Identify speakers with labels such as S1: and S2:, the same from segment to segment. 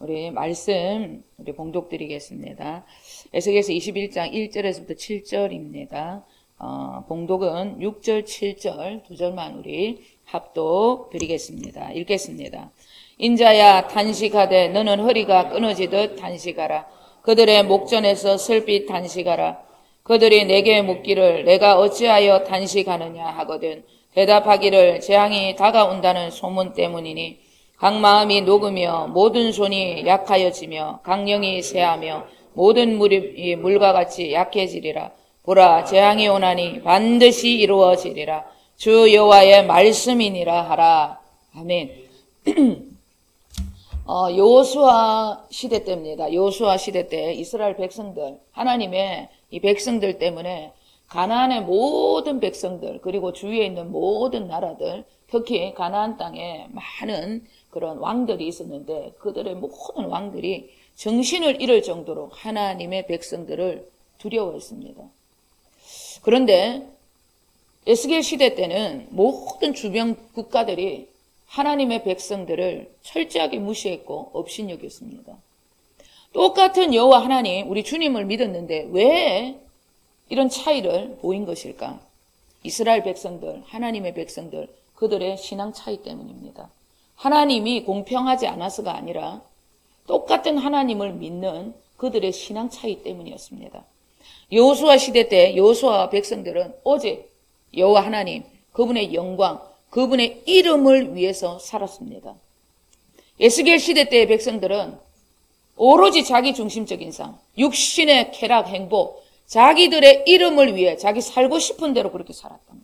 S1: 우리 말씀 우리 봉독드리겠습니다. 에스겔서 21장 1절에서부터 7절입니다. 봉독은 6절, 7절 두 절만 우리 합독 드리겠습니다. 읽겠습니다. 인자야 단식하되 너는 허리가 끊어지듯 단식하라. 그들의 목전에서 슬피 단식하라. 그들이 내게 묻기를 내가 어찌하여 단식하느냐 하거든 대답하기를 재앙이 다가온다는 소문 때문이니 각 마음이 녹으며 모든 손이 약하여지며 강령이 쇠하며 모든 무릎이 물과 같이 약해지리라. 보라 재앙이 오나니 반드시 이루어지리라. 주 여호와의 말씀이니라 하라. 아멘. 여호수아 시대 때입니다. 여호수아 시대 때 이스라엘 백성들, 하나님의 이 백성들 때문에 가나안의 모든 백성들 그리고 주위에 있는 모든 나라들, 특히 가나안 땅에 많은 그런 왕들이 있었는데 그들의 모든 왕들이 정신을 잃을 정도로 하나님의 백성들을 두려워했습니다. 그런데 에스겔 시대 때는 모든 주변 국가들이 하나님의 백성들을 철저하게 무시했고 업신여겼습니다. 똑같은 여호와 하나님, 우리 주님을 믿었는데 왜 이런 차이를 보인 것일까? 이스라엘 백성들, 하나님의 백성들, 그들의 신앙 차이 때문입니다. 하나님이 공평하지 않아서가 아니라 똑같은 하나님을 믿는 그들의 신앙 차이 때문이었습니다. 여호수아 시대 때 여호수아와 백성들은 오직 여호와 하나님, 그분의 영광, 그분의 이름을 위해서 살았습니다. 에스겔 시대 때의 백성들은 오로지 자기 중심적인 삶, 육신의 쾌락, 행복, 자기들의 이름을 위해 자기 살고 싶은 대로 그렇게 살았던 거예요.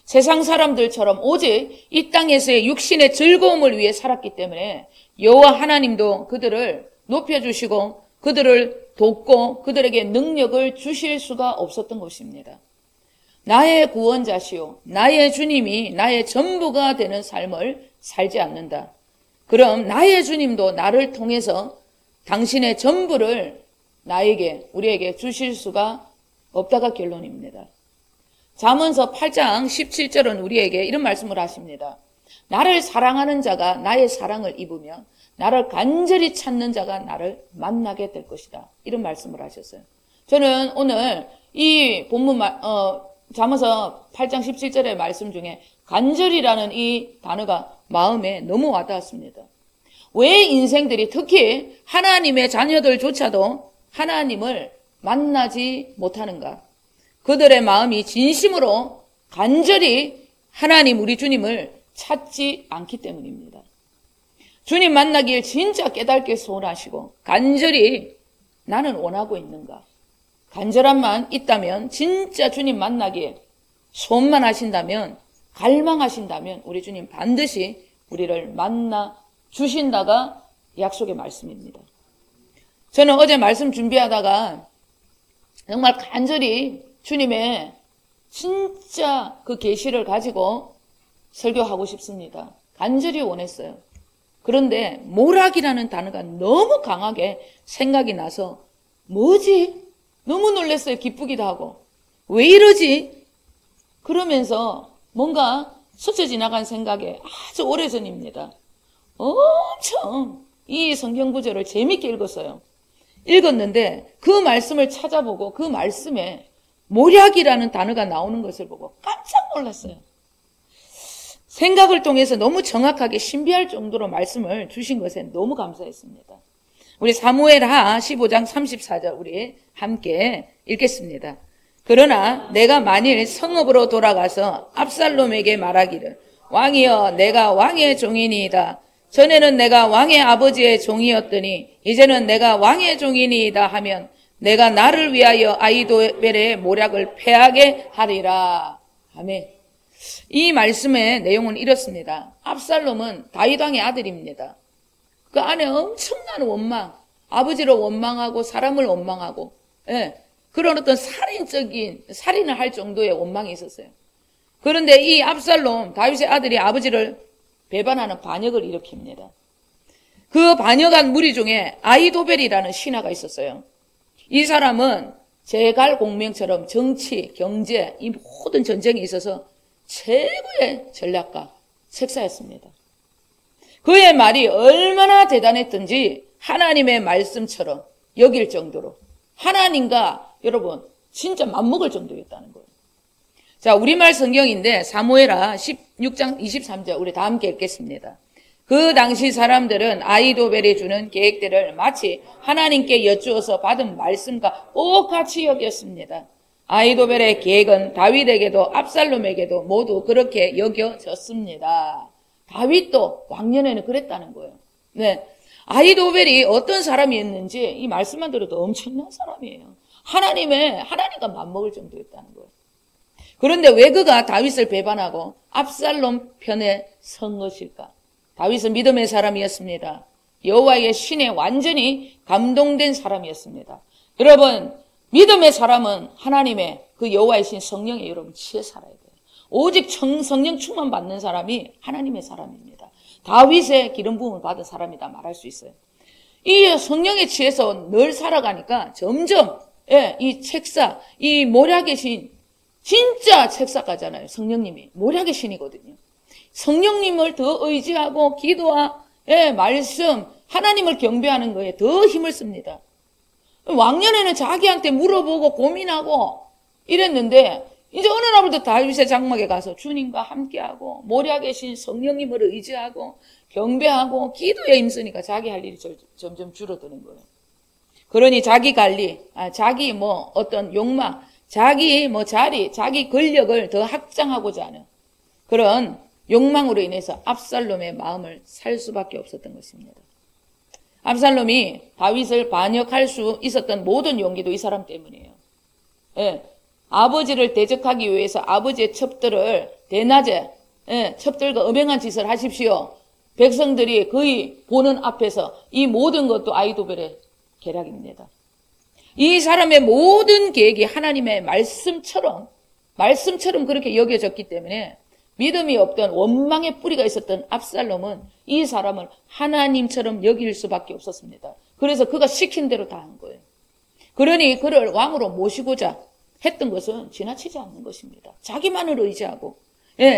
S1: 세상 사람들처럼 오직 이 땅에서의 육신의 즐거움을 위해 살았기 때문에 여호와 하나님도 그들을 높여주시고 그들을 돕고 그들에게 능력을 주실 수가 없었던 것입니다. 나의 구원자시오, 나의 주님이 나의 전부가 되는 삶을 살지 않는다. 그럼 나의 주님도 나를 통해서 당신의 전부를 나에게, 우리에게 주실 수가 없다가 결론입니다. 잠언서 8장 17절은 우리에게 이런 말씀을 하십니다. 나를 사랑하는 자가 나의 사랑을 입으며 나를 간절히 찾는 자가 나를 만나게 될 것이다. 이런 말씀을 하셨어요. 저는 오늘 이 본문 잠언서 8장 17절의 말씀 중에 간절이라는 이 단어가 마음에 너무 와닿았습니다. 왜 인생들이 특히 하나님의 자녀들조차도 하나님을 만나지 못하는가? 그들의 마음이 진심으로 간절히 하나님 우리 주님을 찾지 않기 때문입니다. 주님 만나길 진짜 깨닫게 소원하시고 간절히 나는 원하고 있는가? 간절함만 있다면 진짜 주님 만나기에 소원만 하신다면 갈망하신다면 우리 주님 반드시 우리를 만나 주신다가 약속의 말씀입니다. 저는 어제 말씀 준비하다가 정말 간절히 주님의 진짜 그 계시를 가지고 설교하고 싶습니다. 간절히 원했어요. 그런데 모락이라는 단어가 너무 강하게 생각이 나서 뭐지? 너무 놀랐어요. 기쁘기도 하고. 왜 이러지? 그러면서 뭔가 스쳐 지나간 생각에 아주 오래전입니다. 엄청 이 성경 구절을 재밌게 읽었어요. 읽었는데 그 말씀을 찾아보고 그 말씀에 모략이라는 단어가 나오는 것을 보고 깜짝 놀랐어요. 생각을 통해서 너무 정확하게 신비할 정도로 말씀을 주신 것에 너무 감사했습니다. 우리 사무엘하 15장 34절 우리 함께 읽겠습니다. 그러나 내가 만일 성읍으로 돌아가서 압살롬에게 말하기를 왕이여 내가 왕의 종이니이다. 전에는 내가 왕의 아버지의 종이었더니 이제는 내가 왕의 종이니이다 하면 내가 나를 위하여 아히도벨의 모략을 패하게 하리라. 아멘. 이 말씀의 내용은 이렇습니다. 압살롬은 다윗 왕의 아들입니다. 그 안에 엄청난 원망, 아버지를 원망하고 사람을 원망하고 그런 어떤 살인을 할 정도의 원망이 있었어요. 그런데 이 압살롬, 다윗의 아들이 아버지를 배반하는 반역을 일으킵니다. 그 반역한 무리 중에 아히도벨이라는 신하가 있었어요. 이 사람은 제갈공명처럼 정치, 경제, 이 모든 전쟁에 있어서 최고의 전략가, 책사였습니다. 그의 말이 얼마나 대단했던지 하나님의 말씀처럼 여길 정도로 하나님과 여러분 진짜 맞먹을 정도였다는 거예요. 자, 우리말 성경인데 사무엘하 16장 23절 우리 다 함께 읽겠습니다. 그 당시 사람들은 아히도벨이 주는 계획들을 마치 하나님께 여쭈어서 받은 말씀과 똑같이 여겼습니다. 아히도벨의 계획은 다윗에게도 압살롬에게도 모두 그렇게 여겨졌습니다. 다윗도 왕년에는 그랬다는 거예요. 네, 아히도벨이 어떤 사람이었는지 이 말씀만 들어도 엄청난 사람이에요. 하나님과 맞먹을 정도였다는 거예요. 그런데 왜 그가 다윗을 배반하고 압살롬 편에 선 것일까? 다윗은 믿음의 사람이었습니다. 여호와의 신에 완전히 감동된 사람이었습니다. 여러분, 믿음의 사람은 하나님의 그 여호와의 신 성령에 여러분 치에 살아야 돼요. 오직 성령 충만 받는 사람이 하나님의 사람입니다. 다윗의 기름 부음을 받은 사람이다 말할 수 있어요. 이 성령에 취해서 늘 살아가니까 점점 이 책사, 이 모략의 신, 진짜 책사가잖아요. 성령님이 모략의 신이거든요. 성령님을 더 의지하고 기도와 말씀, 하나님을 경배하는 거에 더 힘을 씁니다. 왕년에는 자기한테 물어보고 고민하고 이랬는데 이제 어느 날부터 다윗의 장막에 가서 주님과 함께하고 모략의 신 성령님을 의지하고 경배하고 기도에 힘쓰니까 자기 할 일이 점점 줄어드는 거예요. 그러니 자기 관리, 자기 어떤 욕망, 자기 자리, 자기 권력을 더 확장하고자 하는 그런 욕망으로 인해서 압살롬의 마음을 살 수밖에 없었던 것입니다. 압살롬이 다윗을 반역할 수 있었던 모든 용기도 이 사람 때문이에요. 아버지를 대적하기 위해서 아버지의 첩들을 대낮에 첩들과 음행한 짓을 하십시오. 백성들이 그의 보는 앞에서 이 모든 것도 아히도벨의 계략입니다. 이 사람의 모든 계획이 하나님의 말씀처럼 그렇게 여겨졌기 때문에 믿음이 없던 원망의 뿌리가 있었던 압살롬은 이 사람을 하나님처럼 여길 수밖에 없었습니다. 그래서 그가 시킨 대로 다 한 거예요. 그러니 그를 왕으로 모시고자 했던 것은 지나치지 않는 것입니다. 자기만을 의지하고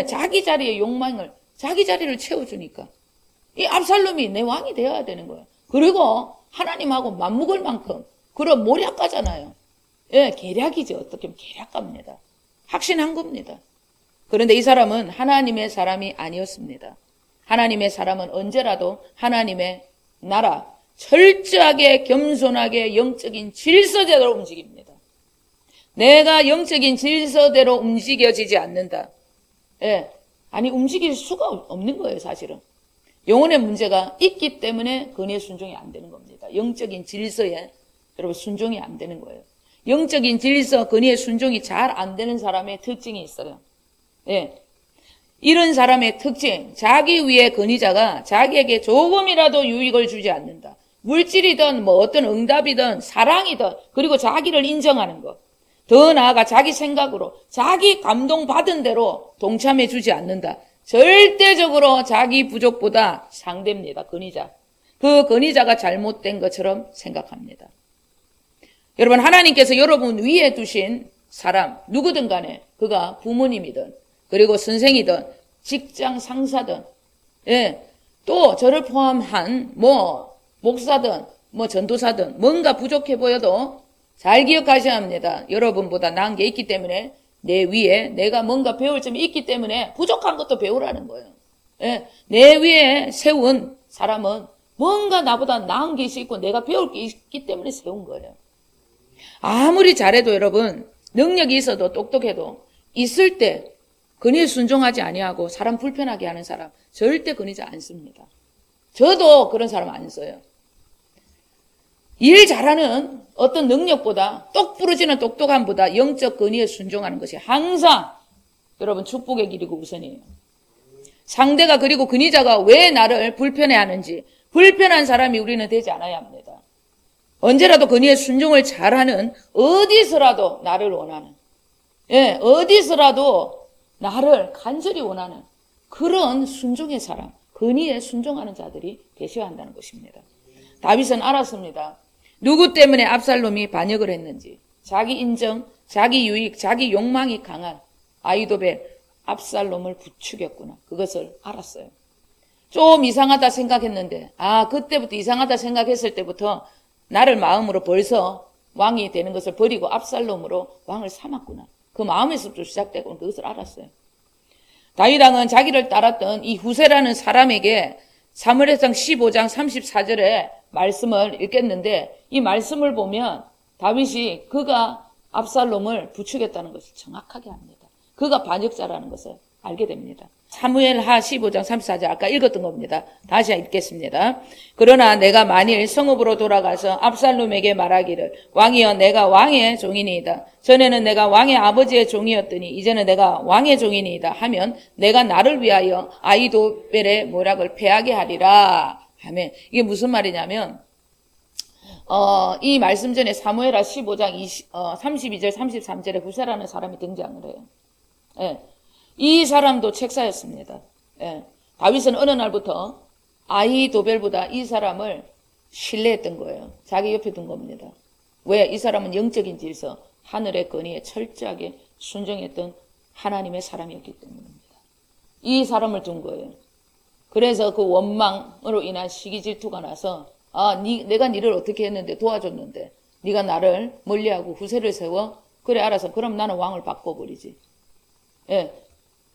S1: 자기 자리의 욕망을 자기 자리를 채워주니까 이 압살롬이 내 왕이 되어야 되는 거예요. 그리고 하나님하고 맞먹을 만큼 그런 모략가잖아요. 계략이죠. 어떻게 보면 계략가입니다. 확신한 겁니다. 그런데 이 사람은 하나님의 사람이 아니었습니다. 하나님의 사람은 언제라도 하나님의 나라, 철저하게 겸손하게 영적인 질서대로 움직입니다. 내가 영적인 질서대로 움직여지지 않는다. 움직일 수가 없는 거예요, 사실은. 영혼의 문제가 있기 때문에 근의 순종이 안 되는 겁니다. 영적인 질서에 여러분 순종이 안 되는 거예요. 영적인 질서, 근의 순종이 잘 안 되는 사람의 특징이 있어요. 이런 사람의 특징, 자기 위의 권위자가 자기에게 조금이라도 유익을 주지 않는다. 물질이든 어떤 응답이든 사랑이든 그리고 자기를 인정하는 것. 더 나아가 자기 생각으로 자기 감동받은 대로 동참해 주지 않는다. 절대적으로 자기 부족보다 상대입니다. 권위자. 그 권위자가 잘못된 것처럼 생각합니다. 여러분, 하나님께서 여러분 위에 두신 사람 누구든 간에 그가 부모님이든 그리고 선생이든 직장 상사든 또 저를 포함한 목사든 전도사든 뭔가 부족해 보여도 잘 기억하셔야 합니다. 여러분보다 나은 게 있기 때문에 내 위에 내가 뭔가 배울 점이 있기 때문에 부족한 것도 배우라는 거예요. 내 위에 세운 사람은 뭔가 나보다 나은 게 있고 내가 배울 게 있기 때문에 세운 거예요. 아무리 잘해도 여러분 능력이 있어도 똑똑해도 있을 때 권위에 순종하지 아니하고 사람 불편하게 하는 사람 절대 권위자 안 씁니다. 저도 그런 사람 안 써요. 일 잘하는 어떤 능력보다 똑부러지는 똑똑함보다 영적 권위에 순종하는 것이 항상 여러분 축복의 길이고 우선이에요. 상대가 그리고 권위자가 왜 나를 불편해하는지 불편한 사람이 우리는 되지 않아야 합니다. 언제라도 권위에 순종을 잘하는 어디서라도 나를 원하는 어디서라도 나를 간절히 원하는 그런 순종의 사람, 권위에 순종하는 자들이 되셔야 한다는 것입니다. 다윗은 알았습니다. 누구 때문에 압살롬이 반역을 했는지 자기 인정, 자기 유익, 자기 욕망이 강한 아히도벨 압살롬을 부추겼구나. 그것을 알았어요. 좀 이상하다 생각했는데, 그때부터 이상하다 생각했을 때부터 나를 마음으로 벌써 왕이 되는 것을 버리고 압살롬으로 왕을 삼았구나. 그 마음에서부터 시작되고 그것을 알았어요. 다윗 왕은 자기를 따랐던 이 후세라는 사람에게 사무엘상 15장 34절에 말씀을 읽겠는데, 이 말씀을 보면 다윗이 그가 압살롬을 부추겼다는 것을 정확하게 합니다. 그가 반역자라는 것을 알게 됩니다. 사무엘하 15장 34절 아까 읽었던 겁니다. 다시 읽겠습니다. 그러나 내가 만일 성읍으로 돌아가서 압살롬에게 말하기를 왕이여 내가 왕의 종이니이다. 전에는 내가 왕의 아버지의 종이었더니 이제는 내가 왕의 종이니이다 하면 내가 나를 위하여 아히도벨의 모략을 패하게 하리라 하면, 이게 무슨 말이냐면 이 말씀 전에 사무엘하 15장 32절 33절에 후세라는 사람이 등장을 해요. 예. 이 사람도 책사였습니다. 예. 다윗은 어느 날부터 아히도벨보다 이 사람을 신뢰했던 거예요. 자기 옆에 둔 겁니다. 왜? 이 사람은 영적인 질서, 하늘의 건의에 철저하게 순종했던 하나님의 사람이었기 때문입니다. 이 사람을 둔 거예요. 그래서 그 원망으로 인한 시기 질투가 나서 내가 니를 어떻게 했는데 도와줬는데 네가 나를 멀리하고 후세를 세워? 그래 알아서 그럼 나는 왕을 바꿔버리지. 예.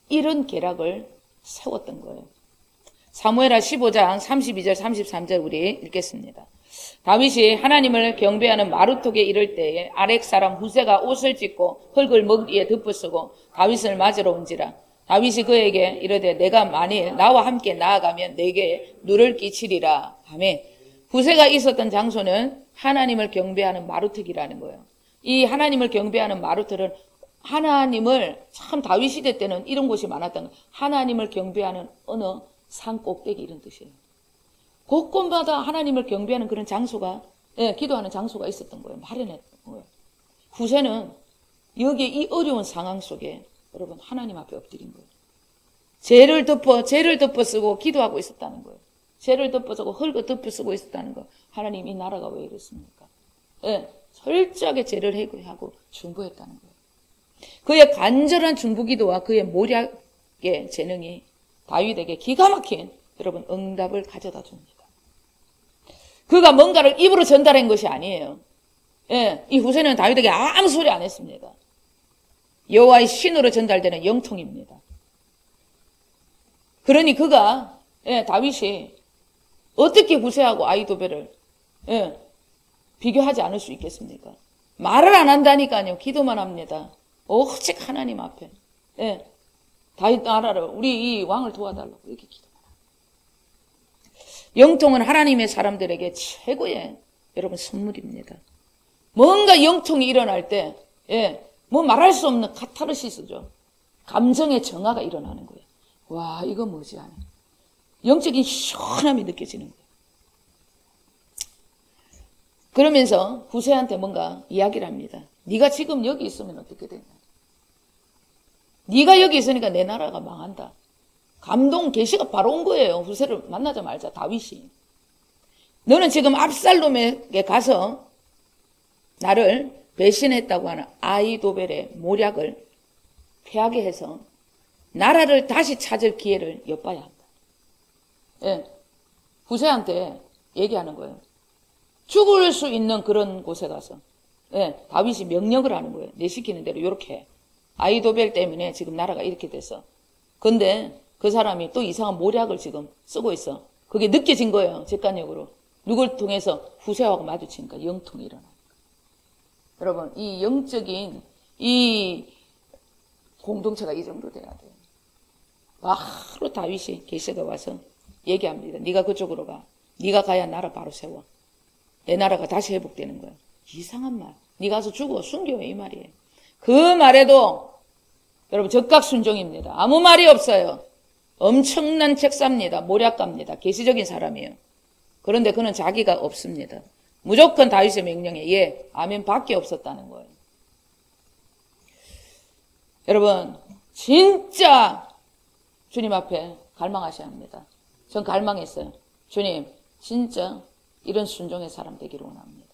S1: 이런 계략을 세웠던 거예요. 사무엘하 15장 32절 33절 우리 읽겠습니다. 다윗이 하나님을 경배하는 마루톡에 이를 때에 아렉 사람 후세가 옷을 찢고 흙을 머리에 덮어쓰고 다윗을 맞으러 온지라. 다윗이 그에게 이르되 내가 만일 나와 함께 나아가면 내게 누를 끼치리라 하며, 후세가 있었던 장소는 하나님을 경배하는 마루턱이라는 거예요. 이 하나님을 경배하는 마루턱은 하나님을, 참 다윗 시대 때는 이런 곳이 많았던 거예요. 하나님을 경배하는 어느 산 꼭대기 이런 뜻이에요. 곳곳마다 하나님을 경배하는 그런 장소가, 기도하는 장소가 있었던 거예요. 마련했던 거예요. 후세는 여기에 이 어려운 상황 속에 여러분 하나님 앞에 엎드린 거예요. 죄를 덮어 쓰고 기도하고 있었다는 거예요. 죄를 덮어 쓰고 흙을 덮어 쓰고 있었다는 거. 하나님 이 나라가 왜 이랬습니까? 철저하게 죄를 해결하고 중보했다는 거예요. 그의 간절한 중보기도와 그의 모략의 재능이 다윗에게 기가 막힌 여러분 응답을 가져다 줍니다. 그가 뭔가를 입으로 전달한 것이 아니에요. 이 후세는 다윗에게 아무 소리 안 했습니다. 여호와의 신으로 전달되는 영통입니다. 그러니 그가 다윗이 어떻게 후세하고 아히도벨을 비교하지 않을 수 있겠습니까? 말을 안 한다니까요. 기도만 합니다. 오직 하나님 앞에 다윗 나라를 우리 이 왕을 도와달라고 이렇게 기도만 합니다. 영통은 하나님의 사람들에게 최고의 여러분 선물입니다. 뭔가 영통이 일어날 때 뭐 말할 수 없는 카타르시스죠. 감정의 정화가 일어나는 거예요. 와 이거 뭐지 하는 영적인 시원함이 느껴지는 거예요. 그러면서 후세한테 뭔가 이야기를 합니다. 네가 지금 여기 있으면 어떻게 되냐. 네가 여기 있으니까 내 나라가 망한다. 감동 계시가 바로 온 거예요. 후세를 만나자마자 다윗이. 너는 지금 압살롬에게 가서 나를 배신했다고 하는 아히도벨의 모략을 패하게 해서 나라를 다시 찾을 기회를 엿봐야 한다. 후세한테 얘기하는 거예요. 죽을 수 있는 그런 곳에 가서 다윗이 명령을 하는 거예요. 내 시키는 대로 이렇게 해. 아히도벨 때문에 지금 나라가 이렇게 됐어. 근데 그 사람이 또 이상한 모략을 지금 쓰고 있어. 그게 느껴진 거예요. 직관력으로. 누굴 통해서 후세하고 마주치니까 영통이 일어나. 여러분 이 영적인 이 공동체가 이 정도 돼야 돼요. 바로 다윗이 계시가 와서 얘기합니다. 네가 그쪽으로 가. 네가 가야 나라 바로 세워. 내 나라가 다시 회복되는 거야. 이상한 말. 네 가서 죽어 숨겨 이 말이에요. 그 말에도 여러분 적각 순종입니다. 아무 말이 없어요. 엄청난 책사입니다. 모략가입니다. 계시적인 사람이에요. 그런데 그는 자기가 없습니다. 무조건 다윗의 명령에 예, 아멘 밖에 없었다는 거예요. 여러분 진짜 주님 앞에 갈망하셔야 합니다. 전 갈망했어요. 주님 진짜 이런 순종의 사람 되기를 원합니다.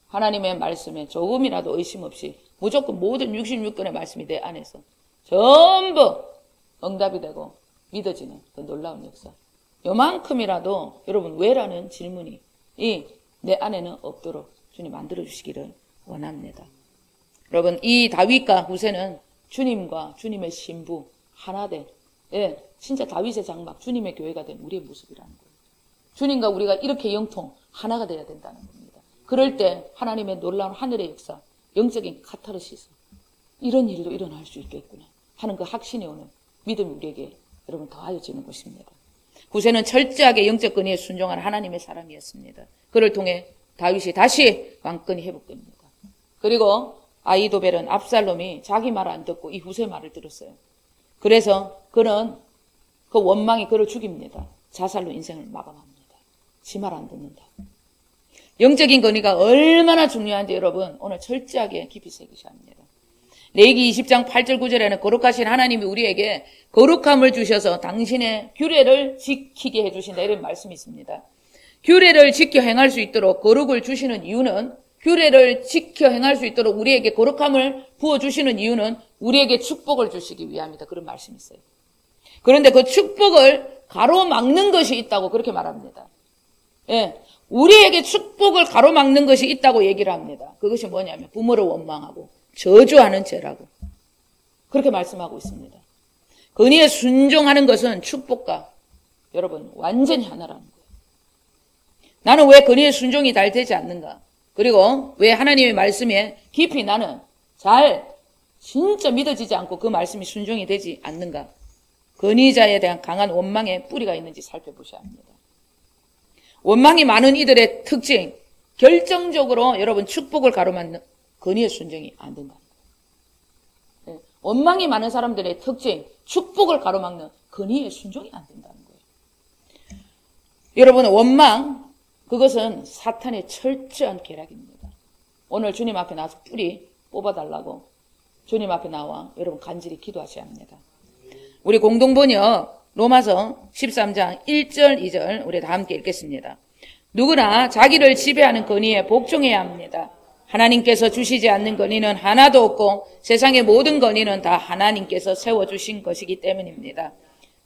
S1: 하나님의 말씀에 조금이라도 의심 없이 무조건 모든 66권의 말씀이 내 안에서 전부 응답이 되고 믿어지는 그 놀라운 역사. 요만큼이라도 여러분 왜라는 질문이 내 안에는 없도록 주님 만들어 주시기를 원합니다. 여러분 이 다윗과 후세는 주님과 주님의 신부 하나 된 진짜 다윗의 장막 주님의 교회가 된 우리의 모습이라는 거예요. 주님과 우리가 이렇게 영통 하나가 돼야 된다는 겁니다. 그럴 때 하나님의 놀라운 하늘의 역사, 영적인 카타르시스 이런 일도 일어날 수 있겠구나 하는 그 확신이 오는 믿음이 우리에게 여러분 더하여지는 것입니다. 후세는 철저하게 영적 권위에 순종한 하나님의 사람이었습니다. 그를 통해 다윗이 다시 왕권이 회복됩니다. 그리고 아히도벨은 압살롬이 자기 말 안 듣고 이 후세 말을 들었어요. 그래서 그는 그 원망이 그를 죽입니다. 자살로 인생을 마감합니다. 지 말 안 듣는다. 영적인 권위가 얼마나 중요한지 여러분 오늘 철저하게 깊이 새기셔야 합니다. 레위기 20장 8절 9절에는 거룩하신 하나님이 우리에게 거룩함을 주셔서 당신의 규례를 지키게 해주신다 이런 말씀이 있습니다. 규례를 지켜 행할 수 있도록 거룩을 주시는 이유는 규례를 지켜 행할 수 있도록 우리에게 거룩함을 부어주시는 이유는 우리에게 축복을 주시기 위함이다. 그런 말씀이 있어요. 그런데 그 축복을 가로막는 것이 있다고 그렇게 말합니다. 우리에게 축복을 가로막는 것이 있다고 얘기를 합니다. 그것이 뭐냐면 부모를 원망하고 저주하는 죄라고 그렇게 말씀하고 있습니다. 권위에 순종하는 것은 축복과 여러분 완전히 하나라는 거예요. 나는 왜 권위에 순종이 잘 되지 않는가? 그리고 왜 하나님의 말씀에 깊이 나는 잘 진짜 믿어지지 않고 그 말씀이 순종이 되지 않는가? 권위자에 대한 강한 원망의 뿌리가 있는지 살펴보셔야 합니다. 원망이 많은 이들의 특징, 결정적으로 여러분 축복을 가로막는 권위의 순종이 안 된다. 원망이 많은 사람들의 특징, 축복을 가로막는 권위의 순종이 안 된다는 거예요. 여러분 원망, 그것은 사탄의 철저한 계략입니다. 오늘 주님 앞에 나와서 뿌리 뽑아달라고 주님 앞에 나와 여러분 간절히 기도하셔야 합니다. 우리 공동번역 로마서 13장 1절 2절 우리 다 함께 읽겠습니다. 누구나 자기를 지배하는 권위에 복종해야 합니다. 하나님께서 주시지 않는 권위는 하나도 없고 세상의 모든 권위는 다 하나님께서 세워주신 것이기 때문입니다.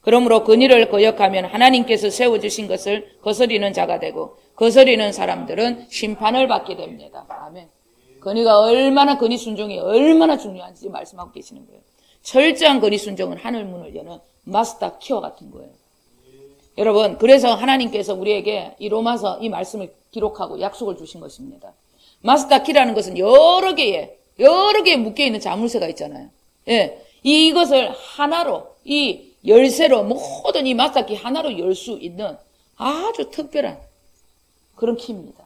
S1: 그러므로 권위를 거역하면 하나님께서 세워주신 것을 거스리는 자가 되고 거스리는 사람들은 심판을 받게 됩니다. 아멘. 권위가 얼마나 권위 순종이 얼마나 중요한지 말씀하고 계시는 거예요. 철저한 권위 순종은 하늘문을 여는 마스터 키와 같은 거예요. 여러분 그래서 하나님께서 우리에게 이 로마서 이 말씀을 기록하고 약속을 주신 것입니다. 마스터 키라는 것은 여러 개의 묶여있는 자물쇠가 있잖아요. 이것을 하나로 이 열쇠로 모든 이 마스터 키 하나로 열 수 있는 아주 특별한 그런 키입니다.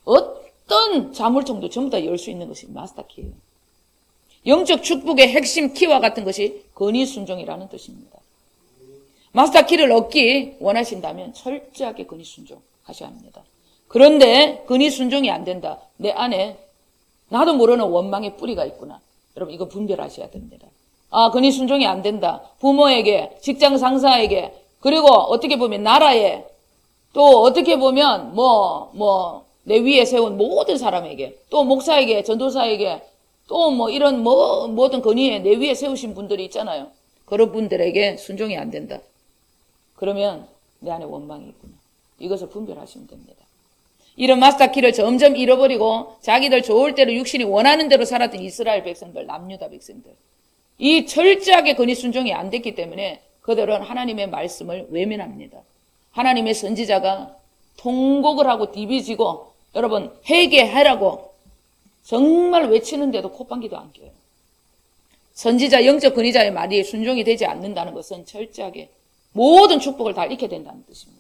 S1: 어떤 자물통도 전부 다 열 수 있는 것이 마스터 키예요. 영적 축복의 핵심 키와 같은 것이 권위 순종이라는 뜻입니다. 마스터 키를 얻기 원하신다면 철저하게 권위 순종하셔야 합니다. 그런데 권위 순종이 안 된다. 내 안에 나도 모르는 원망의 뿌리가 있구나. 여러분 이거 분별하셔야 됩니다. 권위 순종이 안 된다. 부모에게, 직장 상사에게, 그리고 어떻게 보면 나라에, 또 어떻게 보면 내 위에 세운 모든 사람에게, 또 목사에게, 전도사에게, 또 이런 모든 권위에 내 위에 세우신 분들이 있잖아요. 그런 분들에게 순종이 안 된다. 그러면 내 안에 원망이 있구나. 이것을 분별하시면 됩니다. 이런 마스터 키를 점점 잃어버리고 자기들 좋을 대로 육신이 원하는 대로 살았던 이스라엘 백성들, 남유다 백성들. 이 철저하게 권위 순종이 안 됐기 때문에 그들은 하나님의 말씀을 외면합니다. 하나님의 선지자가 통곡을 하고 디비지고 여러분 회개하라고 정말 외치는데도 콧방귀도 안 껴요. 선지자, 영적 권위자의 말이 순종이 되지 않는다는 것은 철저하게 모든 축복을 다 잃게 된다는 뜻입니다.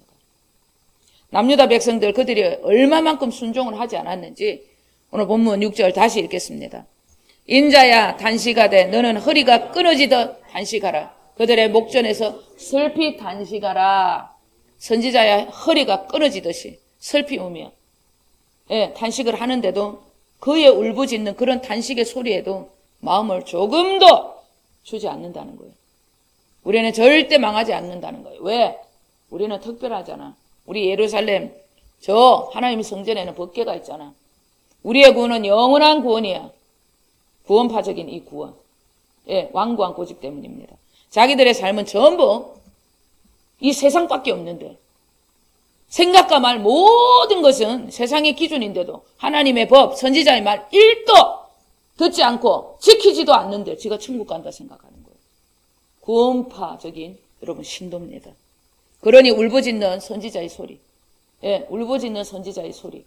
S1: 남유다 백성들 그들이 얼마만큼 순종을 하지 않았는지 오늘 본문 6절 다시 읽겠습니다. 인자야 단식하되 너는 허리가 끊어지듯 단식하라. 그들의 목전에서 슬피 단식하라. 선지자야 허리가 끊어지듯이 슬피 우며 단식을 하는데도 그의 울부짖는 그런 단식의 소리에도 마음을 조금도 주지 않는다는 거예요. 우리는 절대 망하지 않는다는 거예요. 왜? 우리는 특별하잖아. 우리 예루살렘 저 하나님의 성전에는 법궤가 있잖아. 우리의 구원은 영원한 구원이야. 구원파적인 이 구원. 왕구한 고집 때문입니다. 자기들의 삶은 전부 이 세상밖에 없는데 생각과 말 모든 것은 세상의 기준인데도 하나님의 법, 선지자의 말 1도 듣지 않고 지키지도 않는데 지가 천국 간다 생각하는 거예요. 구원파적인 여러분 신도입니다. 그러니 울부짖는 선지자의 소리, 예, 울부짖는 선지자의 소리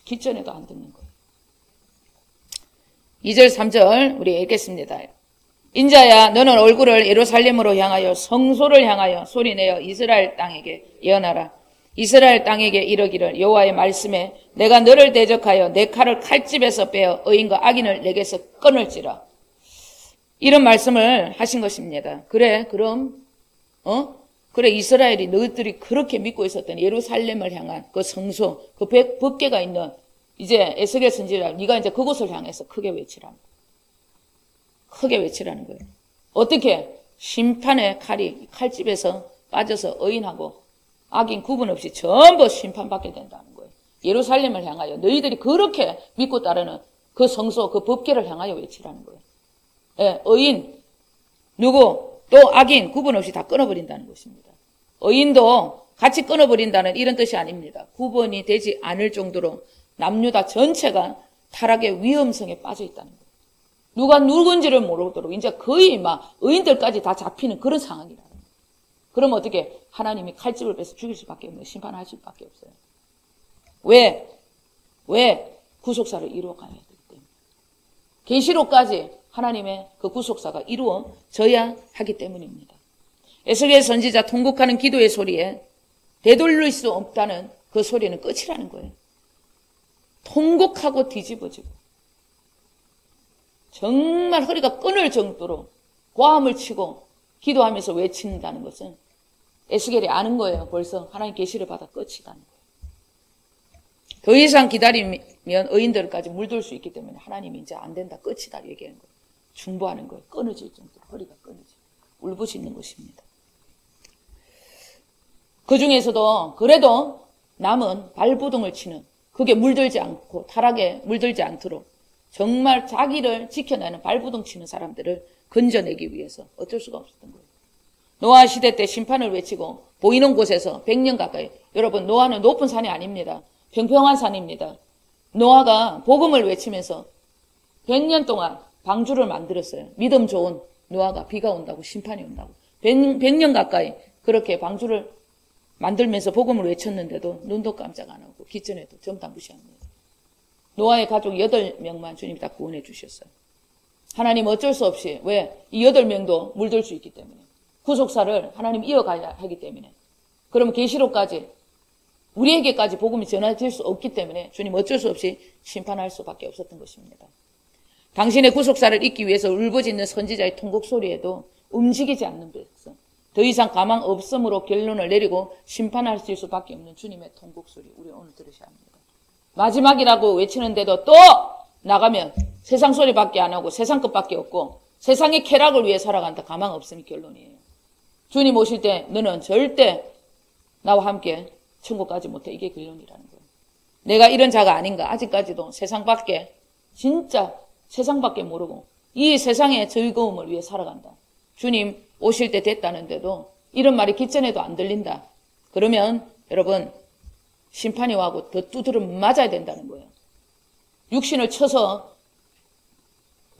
S1: 기전에도 안 듣는 거예요. 2절 3절 우리 읽겠습니다. 인자야 너는 얼굴을 예루살렘으로 향하여 성소를 향하여 소리내어 이스라엘 땅에게 예언하라. 이스라엘 땅에게 이르기를 여호와의 말씀에 내가 너를 대적하여 내 칼을 칼집에서 빼어 의인과 악인을 내게서 끊을지라. 이런 말씀을 하신 것입니다. 그래 그럼 그래 이스라엘이 너희들이 그렇게 믿고 있었던 예루살렘을 향한 그 성소 그 법궤가 있는 이제 에스겔 선지자 네가 이제 그곳을 향해서 크게 외치라는 거예요. 크게 외치라는 거예요. 어떻게? 심판의 칼이 칼집에서 빠져서 의인하고 악인 구분 없이 전부 심판받게 된다는 거예요. 예루살렘을 향하여 너희들이 그렇게 믿고 따르는 그 성소 그 법궤를 향하여 외치라는 거예요. 예, 의인 누구 또 악인 구분 없이 다 끊어버린다는 것입니다. 의인도 같이 끊어버린다는 이런 뜻이 아닙니다. 구분이 되지 않을 정도로 남유다 전체가 타락의 위험성에 빠져 있다는 거예요. 누가 누군지를 모르도록 이제 거의 막 의인들까지 다 잡히는 그런 상황이라는 거예요. 그럼 어떻게 하나님이 칼집을 빼서 죽일 수밖에 없는 심판할 수밖에 없어요. 왜? 구속사를 이루어가야 되기 때문에. 계시록까지 하나님의 그 구속사가 이루어져야 하기 때문입니다. 에스겔 선지자 통곡하는 기도의 소리에 되돌릴 수 없다는 그 소리는 끝이라는 거예요. 통곡하고 뒤집어지고 정말 허리가 끊을 정도로 고함을 치고 기도하면서 외친다는 것은 에스겔이 아는 거예요. 벌써 하나님 계시를 받아 끝이라는 거예요. 더 이상 기다리면 의인들까지 물들 수 있기 때문에 하나님이 이제 안 된다 끝이다 얘기하는 거예요. 중보하는 거예요. 끊어질 정도로 허리가 끊어지고 울부짖는 것입니다. 그 중에서도 그래도 남은 발부둥을 치는 그게 물들지 않고 타락에 물들지 않도록 정말 자기를 지켜내는 발부둥 치는 사람들을 건져내기 위해서 어쩔 수가 없었던 거예요. 노아 시대 때 심판을 외치고 보이는 곳에서 100년 가까이 여러분 노아는 높은 산이 아닙니다. 평평한 산입니다. 노아가 복음을 외치면서 100년 동안 방주를 만들었어요. 믿음 좋은 노아가 비가 온다고 심판이 온다고 100년 가까이 그렇게 방주를 만들면서 복음을 외쳤는데도 눈도 깜짝 안 하고 기전에도 전부 다 무시합니다. 노아의 가족 8명만 주님이 다 구원해 주셨어요. 하나님 어쩔 수 없이 왜? 이 8명도 물들 수 있기 때문에 구속사를 하나님 이어가야 하기 때문에 그러면 계시록까지 우리에게까지 복음이 전해질 수 없기 때문에 주님 어쩔 수 없이 심판할 수밖에 없었던 것입니다. 당신의 구속사를 잇기 위해서 울부짖는 선지자의 통곡 소리에도 움직이지 않는 백성 더 이상 가망 없음으로 결론을 내리고 심판하실 수밖에 없는 주님의 통곡 소리 우리 오늘 들으셔야 합니다. 마지막이라고 외치는데도 또 나가면 세상 소리밖에 안 하고 세상 것밖에 없고 세상의 쾌락을 위해 살아간다. 가망 없음이 결론이에요. 주님 오실 때 너는 절대 나와 함께 천국 가지 못해. 이게 결론이라는 거예요. 내가 이런 자가 아닌가. 아직까지도 세상밖에 진짜 세상밖에 모르고 이 세상의 즐거움을 위해 살아간다. 주님 오실 때 됐다는데도 이런 말이 기전에도 안 들린다. 그러면 여러분 심판이 와고 더 두드려 맞아야 된다는 거예요. 육신을 쳐서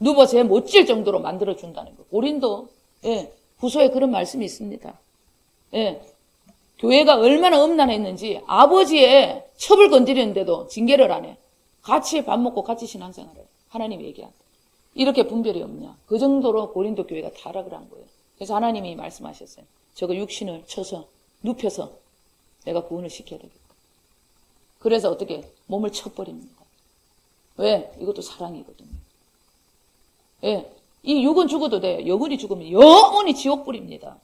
S1: 누워서 못 질 정도로 만들어준다는 거예요. 고린도 후서에 그런 말씀이 있습니다. 교회가 얼마나 음란했는지 아버지의 첩을 건드리는데도 징계를 안 해. 같이 밥 먹고 같이 신앙생활을 하나님이 얘기한다. 이렇게 분별이 없냐. 그 정도로 고린도 교회가 타락을 한 거예요. 그래서 하나님이 말씀하셨어요. 저거 육신을 쳐서 눕혀서 내가 구원을 시켜야 되겠다. 그래서 어떻게 몸을 쳐버립니다. 왜? 이것도 사랑이거든요. 이 육은 죽어도 돼요. 영혼이 죽으면 영원히 지옥 뿌립니다.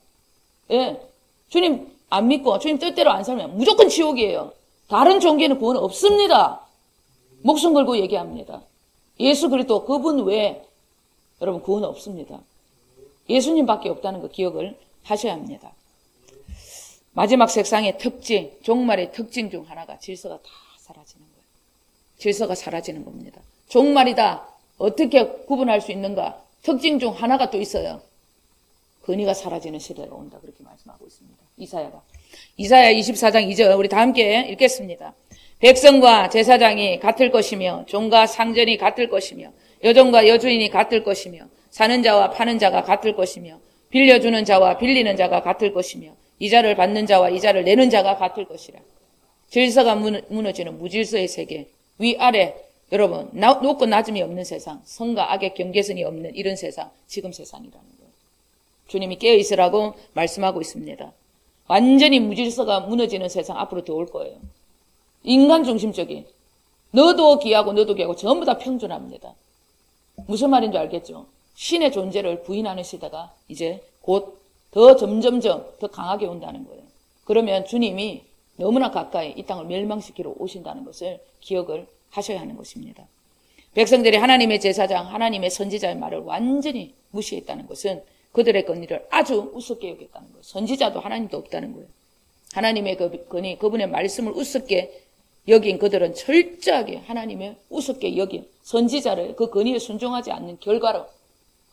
S1: 주님 안 믿고 주님 뜻대로 안 살면 무조건 지옥이에요. 다른 종교는 구원 없습니다. 목숨 걸고 얘기합니다. 예수 그리스도 그분 외에 여러분 구원 없습니다. 예수님밖에 없다는 거 기억을 하셔야 합니다. 마지막 색상의 특징, 종말의 특징 중 하나가 질서가 다 사라지는 거예요. 질서가 사라지는 겁니다. 종말이다. 어떻게 구분할 수 있는가? 특징 중 하나가 또 있어요. 근위가 사라지는 시대가 온다. 그렇게 말씀하고 있습니다. 이사야가. 이사야 24장 2절 우리 다 함께 읽겠습니다. 백성과 제사장이 같을 것이며 종과 상전이 같을 것이며 여종과 여주인이 같을 것이며 사는 자와 파는 자가 같을 것이며 빌려주는 자와 빌리는 자가 같을 것이며 이자를 받는 자와 이자를 내는 자가 같을 것이라. 질서가 무너지는 무질서의 세계, 위아래 여러분 높고 낮음이 없는 세상, 선과 악의 경계선이 없는 이런 세상, 지금 세상이라는 거예요. 주님이 깨어있으라고 말씀하고 있습니다. 완전히 무질서가 무너지는 세상 앞으로 더 올 거예요. 인간 중심적인, 너도 귀하고 너도 귀하고 전부 다 평준합니다. 무슨 말인지 알겠죠? 신의 존재를 부인하는 시대가 이제 곧 더 점점점 더 강하게 온다는 거예요. 그러면 주님이 너무나 가까이 이 땅을 멸망시키러 오신다는 것을 기억을 하셔야 하는 것입니다. 백성들이 하나님의 제사장, 하나님의 선지자의 말을 완전히 무시했다는 것은 그들의 권위를 아주 우습게 여겼다는 거예요. 선지자도 하나님도 없다는 거예요. 하나님의 그 권위, 그분의 말씀을 우습게 여긴 그들은 철저하게 하나님의 우습게 여긴 선지자를 그 권위에 순종하지 않는 결과로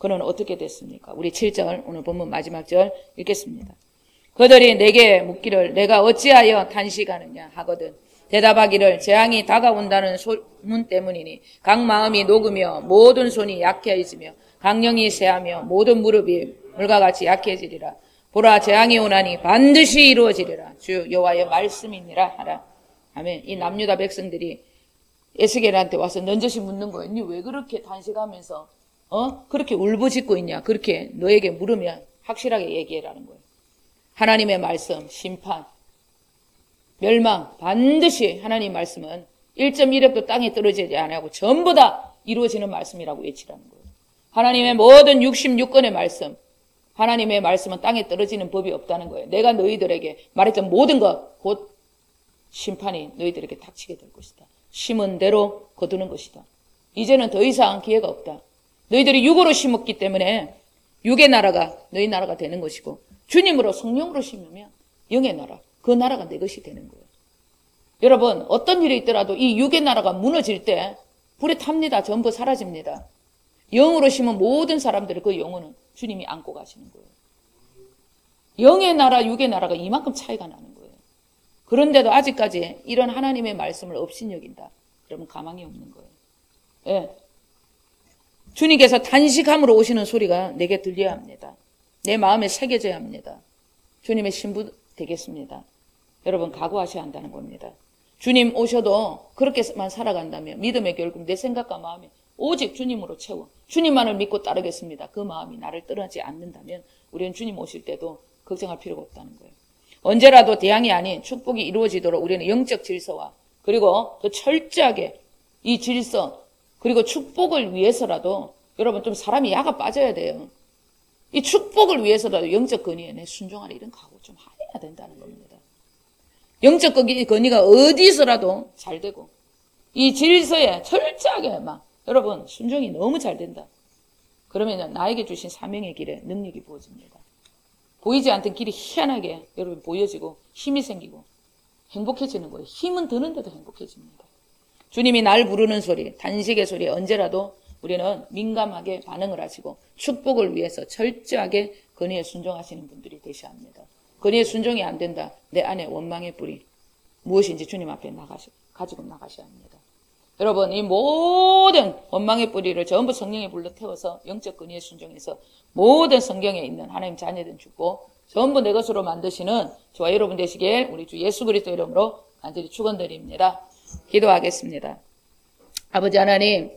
S1: 그는 어떻게 됐습니까? 우리 7절 오늘 본문 마지막 절 읽겠습니다. 그들이 내게 묻기를 내가 어찌하여 탄식하느냐 하거든 대답하기를 재앙이 다가온다는 소문 때문이니 각 마음이 녹으며 모든 손이 약해지며 강령이 쇠하며 모든 무릎이 물과 같이 약해지리라. 보라 재앙이 오나니 반드시 이루어지리라. 주 여호와의 말씀이니라 하라. 아멘. 이 남유다 백성들이 에스겔한테 와서 넌저시 묻는 거예요. 니 왜 그렇게 탄식하면서 그렇게 울부짖고 있냐. 그렇게 너에게 물으면 확실하게 얘기해라는 거예요. 하나님의 말씀, 심판, 멸망 반드시 하나님 말씀은 1.1획도 땅에 떨어지지 않고 전부 다 이루어지는 말씀이라고 외치라는 거예요. 하나님의 모든 66권의 말씀, 하나님의 말씀은 땅에 떨어지는 법이 없다는 거예요. 내가 너희들에게 말했던 모든 것, 곧 심판이 너희들에게 닥치게 될 것이다. 심은 대로 거두는 것이다. 이제는 더 이상 기회가 없다. 너희들이 육으로 심었기 때문에 육의 나라가 너희 나라가 되는 것이고 주님으로 성령으로 심으면 영의 나라, 그 나라가 내 것이 되는 거예요. 여러분 어떤 일이 있더라도 이 육의 나라가 무너질 때 불에 탑니다. 전부 사라집니다. 영으로 심은 모든 사람들의 그 영혼은 주님이 안고 가시는 거예요. 영의 나라, 육의 나라가 이만큼 차이가 나는 거예요. 그런데도 아직까지 이런 하나님의 말씀을 업신여긴다. 그러면 가망이 없는 거예요. 예. 주님께서 단식함으로 오시는 소리가 내게 들려야 합니다. 내 마음에 새겨져야 합니다. 주님의 신부 되겠습니다. 여러분 각오하셔야 한다는 겁니다. 주님 오셔도 그렇게만 살아간다면 믿음의 결국 내 생각과 마음이 오직 주님으로 채워 주님만을 믿고 따르겠습니다. 그 마음이 나를 떠나지 않는다면 우리는 주님 오실 때도 걱정할 필요가 없다는 거예요. 언제라도 대항이 아닌 축복이 이루어지도록 우리는 영적 질서와 그리고 더 철저하게 이 질서 그리고 축복을 위해서라도 여러분 좀 사람이 야가 빠져야 돼요. 이 축복을 위해서라도 영적 건의에 내 순종하는 이런 각오 좀 해야 된다는 겁니다. 영적 건의가 어디서라도 잘 되고 이 질서에 철저하게 막 여러분 순종이 너무 잘 된다. 그러면 나에게 주신 사명의 길에 능력이 부어집니다. 보이지 않던 길이 희한하게 여러분 보여지고 힘이 생기고 행복해지는 거예요. 힘은 드는데도 행복해집니다. 주님이 날 부르는 소리, 단식의 소리에 언제라도 우리는 민감하게 반응을 하시고 축복을 위해서 철저하게 권위에 순종하시는 분들이 되셔야 합니다. 권위에 순종이 안 된다. 내 안에 원망의 뿌리 무엇인지 주님 앞에 가지고 나가셔야 합니다. 여러분 이 모든 원망의 뿌리를 전부 성령의 불로 태워서 영적 권위에 순종해서 모든 성경에 있는 하나님 자녀된 축복 전부 내 것으로 만드시는 저와 여러분 되시길 우리 주 예수 그리스도 이름으로 간절히 축원드립니다. 기도하겠습니다. 아버지 하나님